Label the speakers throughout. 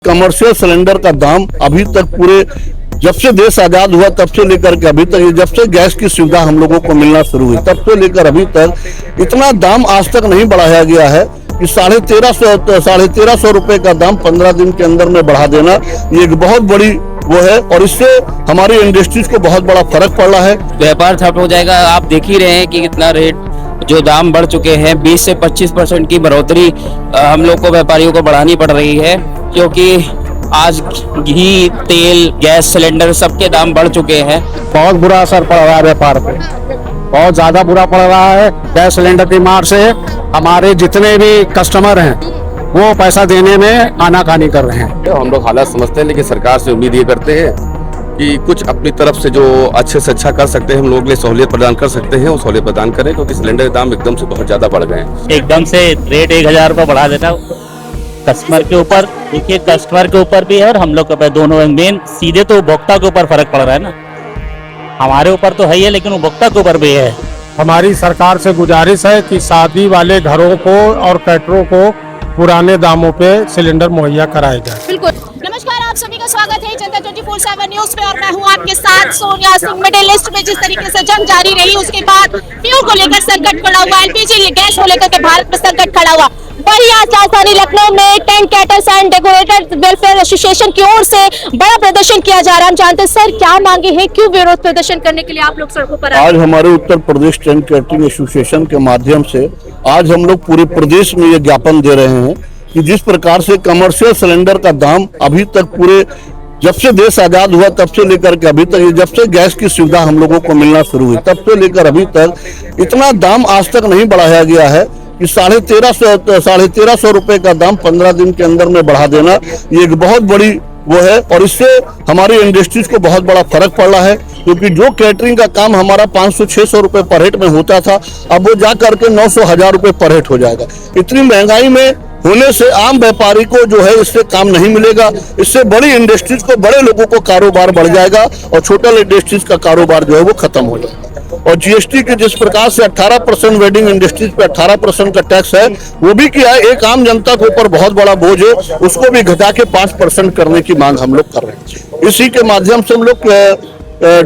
Speaker 1: Commercial cylinder का दाम अभी तक पूरे जब से देश आजाद हुआ तब से लेकर के अभी तक, जब से गैस की सुविधा हम लोगों को मिलना शुरू हुई तब से लेकर अभी तक इतना दाम आज तक नहीं बढ़ाया गया है कि 1350 रुपए का दाम 15 दिन के अंदर में बढ़ा देना, ये एक बहुत बड़ी वो है और इससे हमारी इंडस्ट्रीज को बहुत बड़ा फर्क पड़ रहा है।
Speaker 2: व्यापार ठप हो जाएगा। आप देख ही रहे हैं कि कितना रेट जो दाम बढ़ चुके हैं, 20 से 25% की बढ़ोतरी हम लोग को व्यापारियों को बढ़ानी पड़ रही है, क्योंकि आज घी, तेल, गैस सिलेंडर सबके दाम बढ़ चुके हैं।
Speaker 3: बहुत बुरा असर पड़ रहा है व्यापार पे, बहुत ज्यादा बुरा पड़ रहा है। गैस सिलेंडर की मार से हमारे जितने भी कस्टमर हैं वो पैसा देने में आनाकानी कर रहे हैं।
Speaker 4: हम लोग हालात समझते हैं, लेकिन सरकार से उम्मीद ये करते हैं कि कुछ अपनी तरफ से जो अच्छे से अच्छा कर सकते हैं, हम लोग के लिए सहूलियत प्रदान कर सकते हैं, वो सहूलियत प्रदान करें, क्योंकि सिलेंडर के दाम एकदम से बहुत ज्यादा बढ़ गए हैं।
Speaker 5: एकदम से रेट 1000 रुपये बढ़ा देना कस्टमर के ऊपर, देखिए कस्टमर के ऊपर भी है और हम लोग के ऊपर, दोनों मेन सीधे तो उपभोक्ता के ऊपर फर्क पड़ रहा है ना, हमारे ऊपर तो है ही है लेकिन उपभोक्ता के ऊपर भी है।
Speaker 3: हमारी सरकार से गुजारिश है कि शादी वाले घरों को और कैटरों को पुराने दामों पे सिलेंडर मुहैया कराए जाए।
Speaker 6: बिल्कुल। नमस्कार, आप सभी का स्वागत है जनता 24/7 न्यूज पे और मैं हूं आपके साथ सोनिया सिंह। मिडिल ईस्ट में जिस तरीके से जंग जारी रही, उसके बाद फ्यूल को लेकर संकट खड़ा हुआ, एलपीजी गैस को लेकर के भारत में संकट खड़ा हुआ। वही आज राजधानी लखनऊ में tent caterers and decorator welfare association की ओर से बड़ा प्रदर्शन किया जा रहा है। हम जानते हैं सर क्या मांगे हैं, क्यों विरोध प्रदर्शन करने के लिए आप लोग सड़कों पर आए?
Speaker 1: आज हमारे Uttar Pradesh tent catering association के माध्यम से आज हम लोग पूरे प्रदेश में ये ज्ञापन दे रहे हैं कि जिस प्रकार से कमर्शियल सिलेंडर का दाम अभी तक पूरे जब से देश आजाद हुआ तब से लेकर के अभी तक, जब से गैस की सुविधा हम लोगों को मिलना शुरू हुई तब से लेकर अभी तक इतना दाम आज तक नहीं बढ़ाया गया है कि 1350 रुपए का दाम 15 दिन के अंदर में बढ़ा देना, ये एक बहुत बड़ी वो है और इससे हमारी इंडस्ट्रीज को बहुत बड़ा फर्क पड़ रहा है, क्योंकि जो कैटरिंग का काम हमारा 500-600 रुपए पर हेड में होता था, अब वो जा करके 900-1000 रुपए पर हेड हो जाएगा। इतनी महंगाई में होने से आम व्यापारी को जो है इससे काम नहीं मिलेगा, इससे बड़ी इंडस्ट्रीज को, बड़े लोगों को कारोबार बढ़ जाएगा और छोटा इंडस्ट्रीज का कारोबार जो है वो खत्म हो जाएगा। और जीएसटी के जिस प्रकार से 18% वेडिंग इंडस्ट्रीज पे 18% का टैक्स है, वो भी किया है, एक आम जनता के ऊपर बहुत बड़ा बोझ है, उसको भी घटा के 5% करने की मांग हम लोग कर रहे हैं। इसी के माध्यम से हम लोग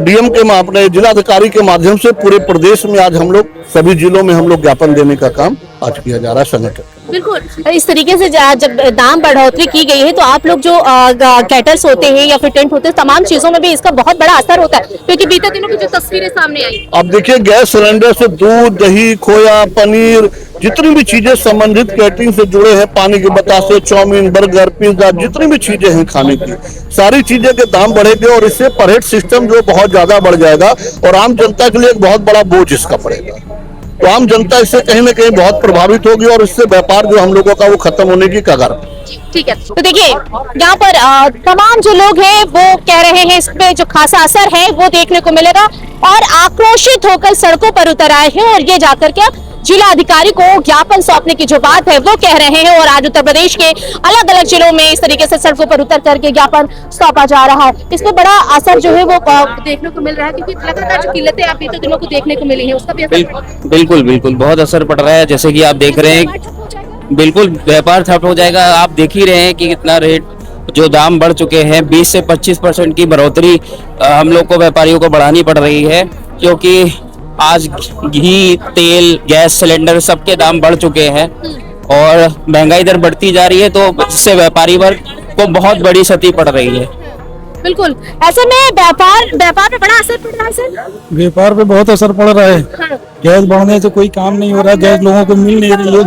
Speaker 1: डीएम के अपने जिलाधिकारी के माध्यम से पूरे प्रदेश में आज हम लोग सभी जिलों में हम लोग ज्ञापन देने का काम आज किया जा रहा है संगठन।
Speaker 6: बिल्कुल, इस तरीके से जब दाम बढ़ोतरी की गई है तो आप लोग जो कैटर्स होते हैं या फिर टेंट होते हैं, तमाम चीजों में भी इसका बहुत बड़ा असर होता है, क्योंकि बीते दिनों की जो तस्वीरें सामने आई।
Speaker 1: अब देखिए गैस सिलेंडर से दूध, दही, खोया, पनीर, जितनी भी चीजें संबंधित कैटरिंग से जुड़े हैं, पानी के बतासे, चाउमीन, बर्गर, पिज्जा, जितनी भी चीजें हैं खाने की, सारी चीजें के दाम बढ़ेंगे और इससे पर हेड सिस्टम जो बहुत ज्यादा बढ़ जाएगा और आम जनता के लिए एक बहुत बड़ा बोझ इसका पड़ेगा। तो आम जनता इससे कहीं ना कहीं बहुत प्रभावित होगी और इससे व्यापार जो हम लोगों का वो खत्म होने की कगार।
Speaker 6: ठीक है, तो देखिए यहाँ पर तमाम जो लोग हैं वो कह रहे हैं इस पे जो खासा असर है वो देखने को मिलेगा और आक्रोशित होकर सड़कों पर उतर आए हैं और ये जाकर के जिला अधिकारी को ज्ञापन सौंपने की जो बात है वो कह रहे हैं। और आज उत्तर प्रदेश के अलग अलग जिलों में इस तरीके से सड़कों पर उतर करके ज्ञापन सौंपा जा रहा है। इसमें बड़ा असर जो है वो देखने को मिल रहा है, क्योंकि लगातार जो किल्लतें आप बीते दिनों को देखने को मिली है उसका भी असर
Speaker 2: बिल्कुल बहुत असर पड़ रहा है। जैसे कि आप देख रहे हैं, बिल्कुल व्यापार ठप हो जाएगा। आप देख ही रहे हैं कि कितना रेट जो दाम बढ़ चुके हैं, 20 से 25% की बढ़ोतरी हम लोग को व्यापारियों को बढ़ानी पड़ रही है, क्योंकि आज घी, तेल, गैस सिलेंडर सबके दाम बढ़ चुके हैं और महंगाई दर बढ़ती जा रही है, तो इससे व्यापारी वर्ग को बहुत बड़ी क्षति पड़ रही है।
Speaker 6: बिल्कुल, ऐसे में व्यापार पे बड़ा असर पड़ रहा है सर।
Speaker 3: व्यापार पे बहुत असर पड़ रहा है।
Speaker 6: हाँ।
Speaker 3: गैस बढ़ने से कोई काम नहीं हो रहा, गैस लोगों को मिल नहीं रही है,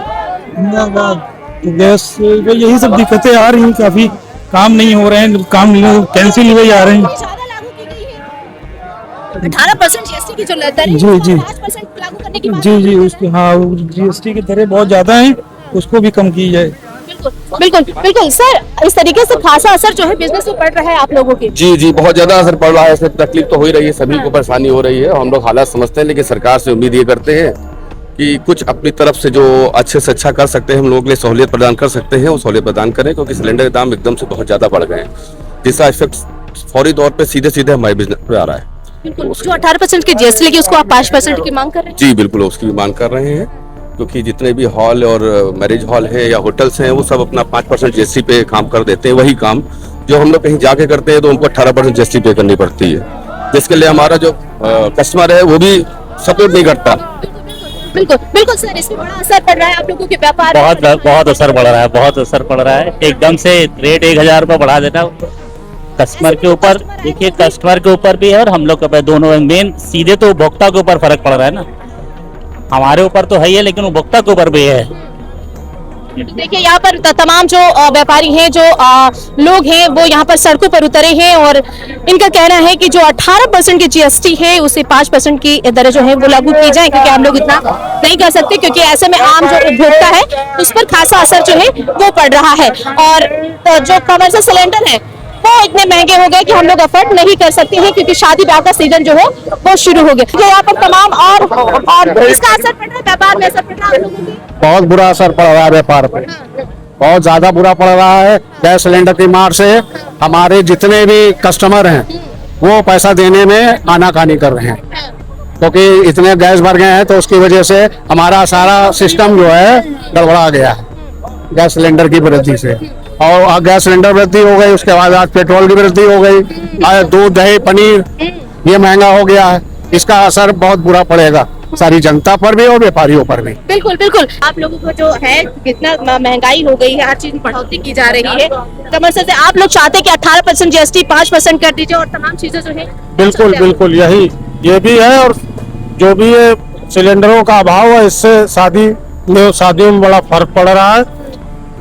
Speaker 3: तो गैस यही सब दिक्कतें आ रही हैं, काफी काम नहीं हो रहे हैं, काम कैंसिल हुए जा रहे हैं।
Speaker 6: 18% जीएसटी की जो दर है,
Speaker 3: जी
Speaker 6: 5% लागू करने की बात
Speaker 3: जी उसकी, हाँ जीएसटी की दरें बहुत ज्यादा हैं, उसको भी कम की जाए।
Speaker 6: बिल्कुल सर, इस तरीके से खासा असर जो है बिजनेस पे पड़ रहा है आप लोगों के।
Speaker 4: जी बहुत ज्यादा असर पड़ रहा है, इससे तकलीफ तो हो ही रही है, सभी को परेशानी हो रही है। हम लोग हालात समझते हैं, लेकिन सरकार से उम्मीद ये करते हैं कि कुछ अपनी तरफ से जो अच्छे से अच्छा कर सकते हैं, हम लोग के लिए सहूलियत प्रदान कर सकते हैं, वो सहूलियत प्रदान करें, क्योंकि सिलेंडर के दाम एकदम से बहुत ज्यादा बढ़ गए हैं, जिसका इफेक्ट फौरी तौर पे सीधे हमारे बिजनेस पे आ रहा है।
Speaker 6: जो 18% की जीएसटी लगी उसको आप 5% की मांग कर रहे हैं?
Speaker 4: जी बिल्कुल, उसकी भी मांग कर रहे हैं, क्योंकि जितने भी हॉल और मैरिज हॉल है या होटल्स हैं वो सब अपना 5% जीएसटी पे काम कर देते हैं। वही काम जो हम लोग कहीं जाके करते हैं तो उनको 18% जीएसटी पे करनी पड़ती है, जिसके लिए हमारा जो कस्टमर है वो भी सपोर्ट नहीं करता।
Speaker 6: बिल्कुल बिल्कुल सर, इसमें बड़ा असर पड़ रहा है आप लोगों के व्यापार पे?
Speaker 5: बहुत असर पड़ रहा है, बहुत असर पड़ रहा है। एकदम से रेट 1000 रुपये बढ़ा देना कस्टमर के ऊपर। देखिए कस्टमर के ऊपर भी है और हम लोग के दोनों मेन सीधे तो उपभोक्ता के ऊपर फर्क पड़ रहा है ना। हमारे ऊपर तो है ही है लेकिन उपभोक्ता के ऊपर भी है।
Speaker 6: देखिए यहाँ पर तमाम जो व्यापारी हैं, जो लोग हैं, वो यहाँ पर सड़कों पर उतरे हैं और इनका कहना है कि जो 18% की जीएसटी है उसे 5% की दर जो है वो लागू की जाए, क्योंकि हम लोग इतना नहीं कर सकते, क्योंकि ऐसे में आम जो उपभोक्ता है उस पर खासा असर जो है वो पड़ रहा है। और जो कमर्शियल सिलेंडर है वो इतने महंगे हो गए कि हम लोग अफोर्ड नहीं कर सकते हैं, क्योंकि शादी ब्याह का सीजन जो है वो शुरू हो गया। यहाँ पर तमाम और इसका असर पड़ रहा है, व्यापार में असर पड़ रहा है आप लोगों की?
Speaker 3: बहुत बुरा असर पड़ रहा है व्यापार पे, बहुत ज्यादा बुरा पड़ रहा है। गैस सिलेंडर की मार से हमारे जितने भी कस्टमर हैं वो पैसा देने में आनाकानी कर रहे हैं, क्योंकि इतने गैस भर गए हैं तो उसकी वजह से हमारा सारा सिस्टम जो है गड़बड़ा गया है गैस सिलेंडर की वृद्धि से। और गैस सिलेंडर वृद्धि हो गई, उसके बाद आज पेट्रोल की वृद्धि हो गई, दूध दही पनीर ये महंगा हो गया है। इसका असर बहुत बुरा पड़ेगा सारी जनता पर भी और व्यापारियों पर भी।
Speaker 6: बिल्कुल बिल्कुल, आप लोगों को जो है कितना महंगाई हो गई है, हर चीज में बढ़ोतरी की जा रही है, कमर्शियल से आप लोग चाहते हैं कि 18% जीएसटी 5% कर दीजिए और तमाम चीजें जो है।
Speaker 3: बिल्कुल बिल्कुल, यही ये भी है। और जो भी ये सिलेंडरों का अभाव है इससे शादियों में बड़ा फर्क पड़ रहा है।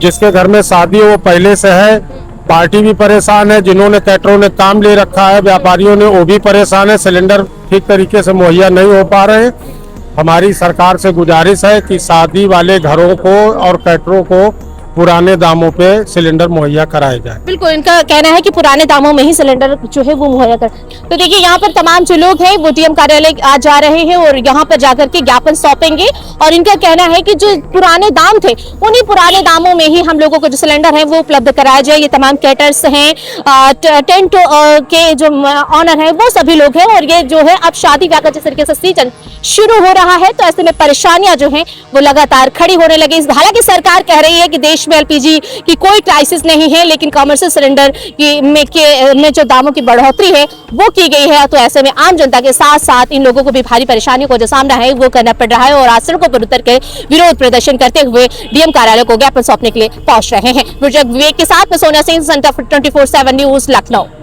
Speaker 3: जिसके घर में शादी वो पहले से है, पार्टी भी परेशान है, जिन्होंने कैटरों ने काम ले रखा है, व्यापारियों ने वो भी परेशान है, सिलेंडर ठीक तरीके से मुहैया नहीं हो पा रहे हैं। हमारी सरकार से गुजारिश है कि शादी वाले घरों को और कैटरों को पुराने दामों पे सिलेंडर मुहैया कराया जाए।
Speaker 6: बिल्कुल, इनका कहना है कि पुराने दामों में ही सिलेंडर जो है वो मुहैया कर। तो देखिए यहाँ पर तमाम जो लोग हैं वो डीएम कार्यालय आज जा रहे हैं और यहाँ पर जाकर के ज्ञापन सौंपेंगे और इनका कहना है कि जो पुराने दाम थे उन्हीं पुराने दामों में ही हम लोगों को जो सिलेंडर है वो उपलब्ध कराया जाए। ये तमाम कैटर्स हैं, टेंट के जो ऑनर है वो सभी लोग हैं और ये जो है अब शादी ब्याह का जिस तरीके से सीजन शुरू हो रहा है तो ऐसे में परेशानियां जो है वो लगातार खड़ी होने लगी। हालांकि सरकार कह रही है कि देश में एलपीजी की कोई क्राइसिस नहीं है, लेकिन कमर्शियल सिलेंडर में जो दामों की बढ़ोतरी है वो की गई है, तो ऐसे में आम जनता के साथ साथ इन लोगों को भी भारी परेशानियों को जो सामना है वो करना पड़ रहा है और आज सड़कों पर उतर के विरोध प्रदर्शन करते हुए डीएम कार्यालय को ज्ञापन सौंपने के लिए पहुंच रहे हैं। विवेक के साथ में सोनिया सिंह, सेंटर 24/7 न्यूज, लखनऊ।